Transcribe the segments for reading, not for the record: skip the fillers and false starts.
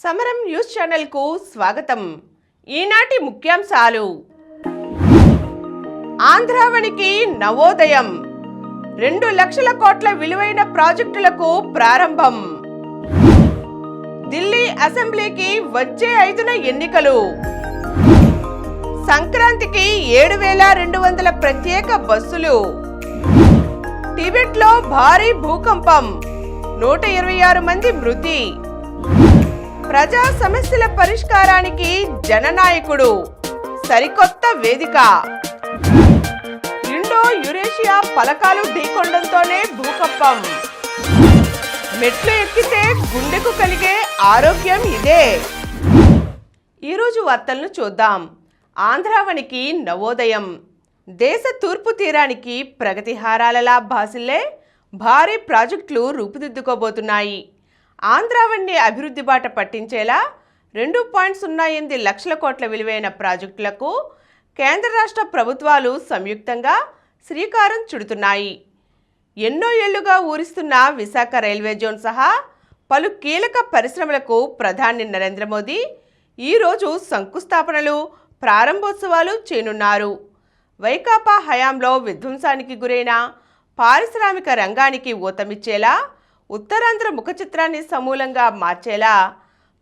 సమరం news channel కు స్వాగతం. ఈనాటి ముఖ్యాంశాలు. ఆంధ్రావనికి నవోదయం, 2 లక్షల కోట్ల విలువైన ప్రాజెక్టులకు ప్రారంభం. ఢిల్లీ అసెంబ్లీకి వచ్చే 5న ఎన్నికలు. సంక్రాంతికి 7,200 ప్రత్యేక బస్సులు. టిబెట్లో భారీ భూకంపం, 126 మంది మృతి. ప్రజా సమస్యల పరిష్కారానికి జననాయకుడు, సరికొత్త వేదిక. ఇండో యురేషియా పలకాలు ఢీకొనడంతోనే భూకంపం. మెట్లు ఎక్కితే గుండెకు కలిగే ఆరోగ్యం ఇదే. ఈరోజు వార్తలను చూద్దాం. ఆంధ్రావనికి నవోదయం. దేశ తూర్పు తీరానికి ప్రగతి హారాలలా భాసిల్లే భారీ ప్రాజెక్టులు రూపుదిద్దుకోబోతున్నాయి. ఆంధ్రావన్ని అభివృద్ధి బాట పట్టించేలా 2.08 లక్షల కోట్ల విలువైన ప్రాజెక్టులకు కేంద్ర రాష్ట్ర ప్రభుత్వాలు సంయుక్తంగా శ్రీకారం చుడుతున్నాయి. ఎన్నో ఏళ్లుగా ఊరిస్తున్న విశాఖ రైల్వే జోన్ సహా పలు కీలక పరిశ్రమలకు ప్రధాని నరేంద్ర మోదీ ఈరోజు శంకుస్థాపనలు, ప్రారంభోత్సవాలు చేయనున్నారు. వైకాపా హయాంలో విధ్వంసానికి గురైన పారిశ్రామిక రంగానికి ఊతమిచ్చేలా, ఉత్తరాంధ్ర ముఖ చిత్రాన్ని సమూలంగా మార్చేలా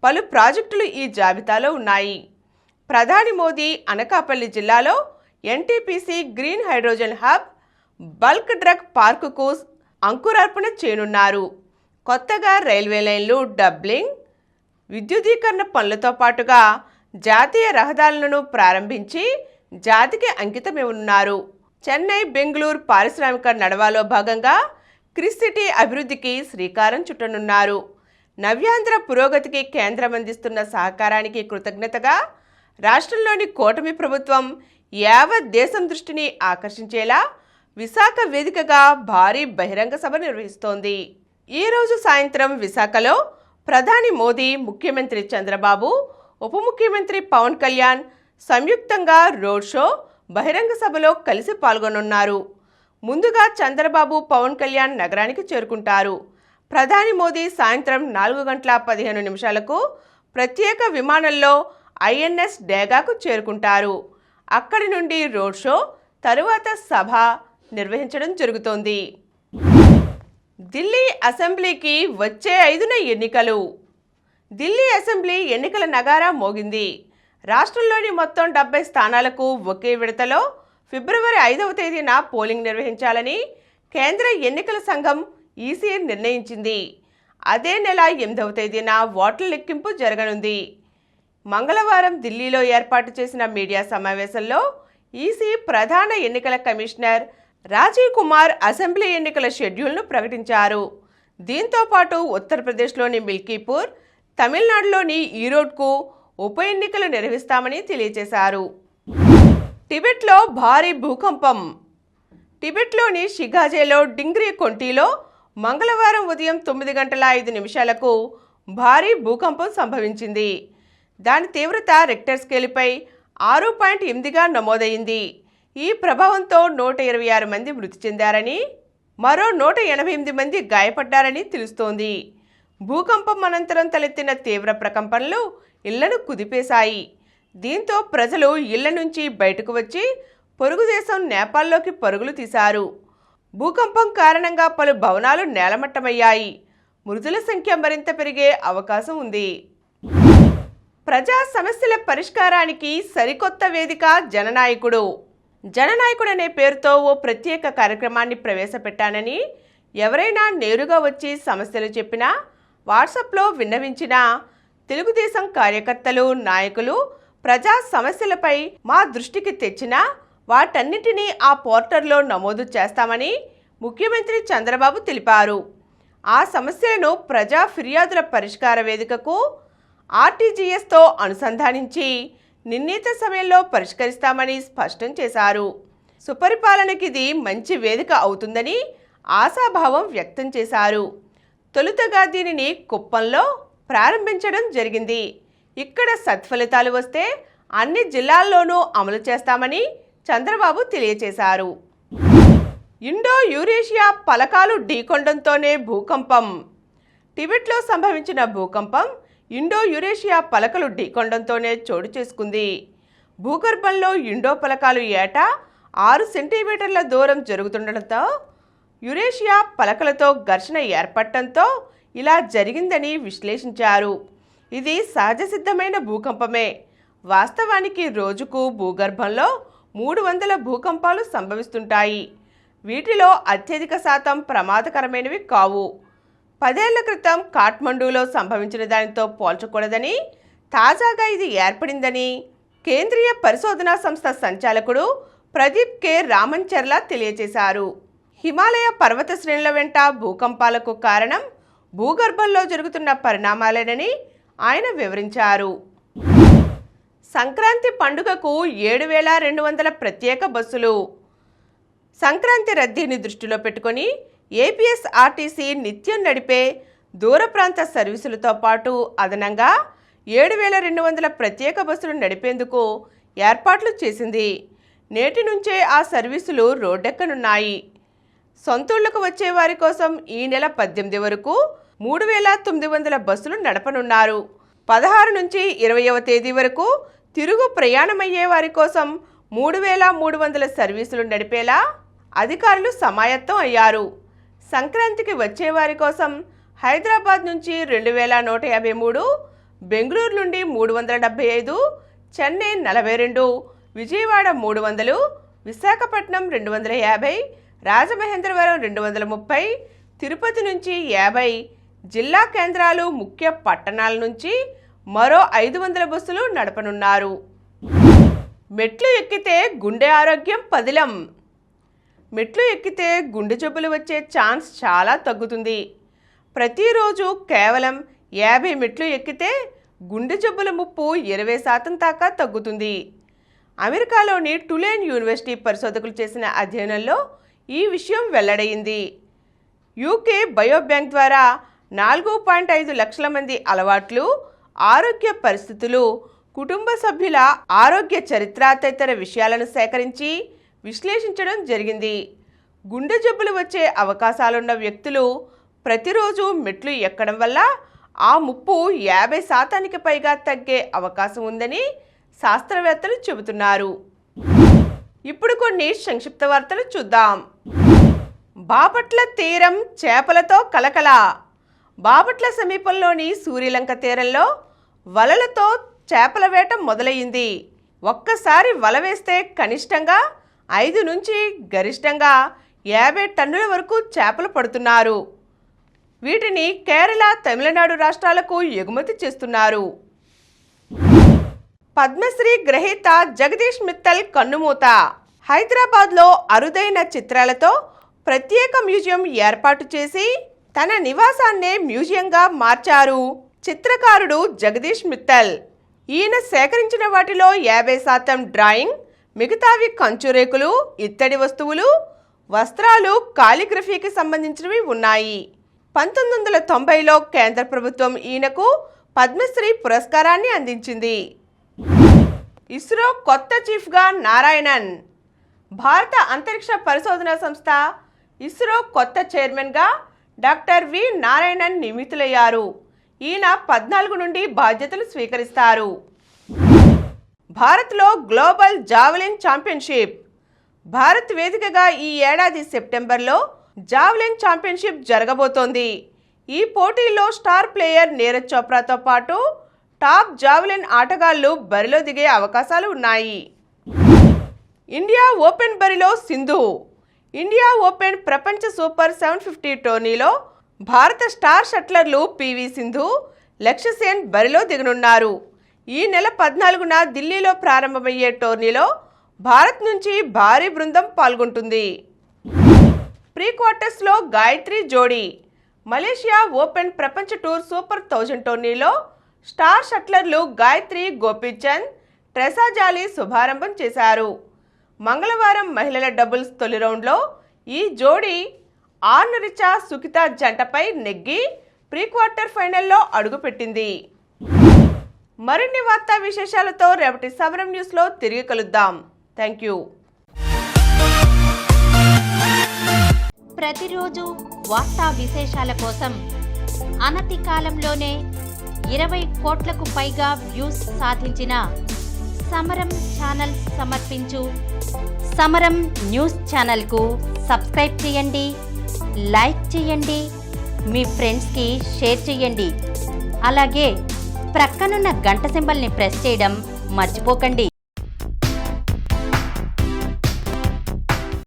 పలు ప్రాజెక్టులు ఈ జాబితాలో ఉన్నాయి. ప్రధాని మోదీ అనకాపల్లి జిల్లాలో NTPC green hydrogen hub, bulk drug పార్కుకు అంకురార్పణ చేయనున్నారు. కొత్తగా రైల్వే లైన్లు డబ్లింగ్, విద్యుదీకరణ పనులతో పాటుగా జాతీయ రహదారులను ప్రారంభించి జాతికి అంకితమివ్వనున్నారు. చెన్నై, బెంగళూరు పారిశ్రామిక నడవాలో భాగంగా క్రిస్ సిటీ అభివృద్ధికి శ్రీకారం చుట్టనున్నారు. నవ్యాంధ్ర పురోగతికి కేంద్రం అందిస్తున్న సహకారానికి కృతజ్ఞతగా రాష్ట్రంలోని కూటమి ప్రభుత్వం యావత్ దేశం దృష్టిని ఆకర్షించేలా విశాఖ వేదికగా భారీ బహిరంగ సభ నిర్వహిస్తోంది. ఈరోజు సాయంత్రం విశాఖలో ప్రధాని మోదీ, ముఖ్యమంత్రి చంద్రబాబు, ఉప ముఖ్యమంత్రి పవన్ కళ్యాణ్ సంయుక్తంగా రోడ్ షో, బహిరంగ సభలో కలిసి పాల్గొనున్నారు. ముందుగా చంద్రబాబు, పవన్ కళ్యాణ్ నగరానికి చేరుకుంటారు. ప్రధాని మోదీ సాయంత్రం 4:15 ప్రత్యేక విమానంలో ఐఎన్ఎస్ డేగాకు చేరుకుంటారు. అక్కడి నుండి రోడ్ షో, తరువాత సభ నిర్వహించడం జరుగుతోంది. ఢిల్లీ అసెంబ్లీకి వచ్చే 5న ఎన్నికలు. ఢిల్లీ అసెంబ్లీ ఎన్నికల నగారా మోగింది. రాష్ట్రంలోని మొత్తం 70 స్థానాలకు ఒకే విడతలో ఫిబ్రవరి 5వ తేదీన పోలింగ్ నిర్వహించాలని కేంద్ర ఎన్నికల సంఘం ఈసీ నిర్ణయించింది. అదే నెల 8వ తేదీన ఓట్ల లెక్కింపు జరగనుంది. మంగళవారం ఢిల్లీలో ఏర్పాటు చేసిన మీడియా సమావేశంలో ఈసీ ప్రధాన ఎన్నికల కమిషనర్ రాజీవ్ కుమార్ అసెంబ్లీ ఎన్నికల షెడ్యూల్ను ప్రకటించారు. దీంతో పాటు ఉత్తరప్రదేశ్లోని మిల్కీపూర్, తమిళనాడులోని ఈరోడ్కు ఉప ఎన్నికలు నిర్వహిస్తామని తెలియజేశారు. టిబెట్లో భారీ భూకంపం. టిబెట్లోని షిగాజేలో డింగ్రీ కొంటీలో మంగళవారం ఉదయం 9:05 భారీ భూకంపం సంభవించింది. దాని తీవ్రత రిక్టర్ స్కేలుపై 6.8గా నమోదైంది. ఈ ప్రభావంతో 126 మంది మృతి చెందారని, మరో 188 మంది గాయపడ్డారని తెలుస్తోంది. భూకంపం అనంతరం తలెత్తిన తీవ్ర ప్రకంపనలు ఇళ్లను కుదిపేశాయి. దీంతో ప్రజలు ఇళ్ల నుంచి బయటకు వచ్చి పొరుగు దేశం నేపాల్లోకి పరుగులు తీశారు. భూకంపం కారణంగా పలు భవనాలు నేలమట్టమయ్యాయి. మృతుల సంఖ్య మరింత పెరిగే అవకాశం ఉంది. ప్రజా సమస్యల పరిష్కారానికి సరికొత్త వేదిక జననాయకుడు. జననాయకుడు అనే పేరుతో ఓ ప్రత్యేక కార్యక్రమాన్ని ప్రవేశపెట్టానని, ఎవరైనా నేరుగా వచ్చి సమస్యలు చెప్పినా, వాట్సాప్లో విన్నవించినా తెలుగుదేశం కార్యకర్తలు, నాయకులు ప్రజా సమస్యలపై మా దృష్టికి తెచ్చినా వాటన్నిటినీ ఆ పోర్టల్లో నమోదు చేస్తామని ముఖ్యమంత్రి చంద్రబాబు తెలిపారు. ఆ సమస్యలను ప్రజా ఫిర్యాదుల పరిష్కార వేదికకు ఆర్టీజీఎస్తో అనుసంధానించి నిర్ణీత సమయంలో పరిష్కరిస్తామని స్పష్టం చేశారు. సుపరిపాలనకి ఇది మంచి వేదిక అవుతుందని ఆశాభావం వ్యక్తం చేశారు. తొలుతగా దీనిని కుప్పంలో ప్రారంభించడం జరిగింది. ఇక్కడ సత్ఫలితాలు వస్తే అన్ని జిల్లాల్లోనూ అమలు చేస్తామని చంద్రబాబు తెలియజేశారు. ఇండో యురేషియా పలకాలు ఢీకొనడంతోనే భూకంపం. టిబెట్లో సంభవించిన భూకంపం ఇండో యురేషియా పలకలు ఢీకొనడంతోనే చోటు చేసుకుంది. భూగర్భంలో ఇండో పలకాలు ఏటా 6 సెంటీమీటర్ల దూరం జరుగుతుండటంతో యురేషియా పలకలతో ఘర్షణ ఏర్పడటంతో ఇలా జరిగిందని విశ్లేషించారు. ఇది సహజసిద్ధమైన భూకంపమే. వాస్తవానికి రోజుకు భూగర్భంలో 300 భూకంపాలు సంభవిస్తుంటాయి. వీటిలో అత్యధిక శాతం ప్రమాదకరమైనవి కావు. 10 ఏళ్ల క్రితం కాఠ్మండూలో సంభవించిన దానితో పోల్చకూడదని, తాజాగా ఇది ఏర్పడిందని కేంద్రీయ పరిశోధనా సంస్థ సంచాలకుడు ప్రదీప్ కె రామన్చర్ల తెలియజేశారు. హిమాలయ పర్వత శ్రేణుల వెంట భూకంపాలకు కారణం భూగర్భంలో జరుగుతున్న పరిణామాలేనని ఆయన వివరించారు. సంక్రాంతి పండుగకు 7,200 ప్రత్యేక బస్సులు. సంక్రాంతి రద్దీని దృష్టిలో పెట్టుకొని ఏపీఎస్ఆర్టీసీ నిత్యం నడిపే దూర ప్రాంత సర్వీసులతో పాటు అదనంగా 7,200 ప్రత్యేక బస్సులు నడిపేందుకు ఏర్పాట్లు చేసింది. నేటి నుంచే ఆ సర్వీసులు రోడ్డెక్కనున్నాయి. సొంతూళ్లకు వచ్చే వారి కోసం ఈ నెల 18 వరకు 3,900 బస్సులు నడపనున్నారు. 16 నుంచి 20వ తేదీ వరకు తిరుగు ప్రయాణమయ్యే వారి కోసం 3,300 సర్వీసులు నడిపేలా అధికారులు సమాయత్తం అయ్యారు. సంక్రాంతికి వచ్చేవారి కోసం హైదరాబాద్ నుంచి 2,153, బెంగళూరు నుండి 375, చెన్నై 42, విజయవాడ 300, విశాఖపట్నం 250, రాజమహేంద్రవరం 230, తిరుపతి నుంచి 50, జిల్లా కేంద్రాలు ముఖ్య పట్టణాల నుంచి మరో 500 బస్సులు నడపనున్నారు. మెట్లు ఎక్కితే గుండె ఆరోగ్యం పదిలం. మెట్లు ఎక్కితే గుండె జబ్బులు వచ్చే ఛాన్స్ చాలా తగ్గుతుంది. ప్రతిరోజు కేవలం 50 మెట్లు ఎక్కితే గుండె జబ్బుల ముప్పు 20% దాకా తగ్గుతుంది. అమెరికాలోని టులేన్ యూనివర్సిటీ పరిశోధకులు చేసిన అధ్యయనంలో ఈ విషయం వెల్లడైంది. యూకే బయోబ్యాంక్ ద్వారా 4.5 లక్షల మంది అలవాట్లు, ఆరోగ్య పరిస్థితులు, కుటుంబ సభ్యుల ఆరోగ్య చరిత్ర తదితర విషయాలను సేకరించి విశ్లేషించడం జరిగింది. గుండె జబ్బులు వచ్చే అవకాశాలున్న వ్యక్తులు ప్రతిరోజు మెట్లు ఎక్కడం వల్ల ఆ ముప్పు 50% పైగా తగ్గే అవకాశం ఉందని శాస్త్రవేత్తలు చెబుతున్నారు. ఇప్పుడు కొన్ని సంక్షిప్త వార్తలు చూద్దాం. బాపట్ల తీరం చేపలతో కలకల. బాపట్ల సమీపంలోని సూర్యలంక తీరంలో వలలతో చేపల వేట మొదలయ్యింది. ఒక్కసారి వల వేస్తే కనిష్టంగా 5 నుంచి గరిష్టంగా 50 టన్నుల వరకు చేపలు పడుతున్నారు. వీటిని కేరళ, తమిళనాడు రాష్ట్రాలకు ఎగుమతి చేస్తున్నారు. పద్మశ్రీ గ్రహీత జగదీష్ మిత్తల్ కన్నుమూత. హైదరాబాద్లో అరుదైన చిత్రాలతో ప్రత్యేక మ్యూజియం ఏర్పాటు చేసి తన నివాసాన్నే మ్యూజియంగా మార్చారు చిత్రకారుడు జగదీష్ మిత్తల్. ఈయన సేకరించిన వాటిలో 50% డ్రాయింగ్, మిగతావి కంచురేకులు, ఇత్తడి వస్తువులు, వస్త్రాలు, కాలిగ్రఫీకి సంబంధించినవి ఉన్నాయి. 1990లో కేంద్ర ప్రభుత్వం ఈయనకు పద్మశ్రీ పురస్కారాన్ని అందించింది. ఇస్రో కొత్త చీఫ్గా నారాయణన్. భారత అంతరిక్ష పరిశోధనా సంస్థ ఇస్రో కొత్త చైర్మన్గా డాక్టర్ వి నారాయణన్ నియమితులయ్యారు. ఈయన 14 నుండి బాధ్యతలు స్వీకరిస్తారు. భారత్లో గ్లోబల్ జావెలిన్ ఛాంపియన్షిప్. భారత్ వేదికగా ఈ ఏడాది సెప్టెంబర్లో జావెలిన్ ఛాంపియన్షిప్ జరగబోతోంది. ఈ పోటీల్లో స్టార్ ప్లేయర్ నీరజ్ చోప్రాతో పాటు టాప్ జావెలిన్ ఆటగాళ్లు బరిలో దిగే అవకాశాలు ఉన్నాయి. ఇండియా ఓపెన్ బరిలో సింధు. ఇండియా ఓపెన్ ప్రపంచ సూపర్ 750 టోర్నీలో భారత స్టార్ షట్లర్లు పివి సింధు, లక్ష్య సేన్ బరిలో దిగనున్నారు. ఈ నెల 14న ఢిల్లీలో ప్రారంభమయ్యే టోర్నీలో భారత్ నుంచి భారీ బృందం పాల్గొంటుంది. ప్రీ క్వార్టర్స్లో గాయత్రి జోడీ. మలేషియా ఓపెన్ ప్రపంచ టూర్ సూపర్ 1000 టోర్నీలో స్టార్ షట్లర్లు గాయత్రి గోపీచంద్, ట్రెసా జాలీ శుభారంభం చేశారు. మంగళవారం మహిళల డబుల్స్ తొలి రౌండ్లో ఈ జోడీ ఆర్నరిచా సుకిత జంటపై నెగ్గి ప్రీ క్వార్టర్ ఫైనల్లో అడుగుపెట్టింది. మరిన్ని వార్తా విశేషాలతో రేపటి సమరం న్యూస్లో తిరిగి కలుద్దాం. Thank you. ప్రతిరోజు వార్తా విశేషాల కోసం అనతి కాలంలోనే 20 కోట్లకు పైగా వ్యూస్ సాధించిన సమరం ఛానల్ సమర్పించు సమరం న్యూస్ ఛానల్కు సబ్స్క్రైబ్ చేయండి, లైక్ చేయండి, మీ ఫ్రెండ్స్కి షేర్ చేయండి. అలాగే ప్రక్కనున్న గంట సింబల్ని ప్రెస్ చేయడం మర్చిపోకండి.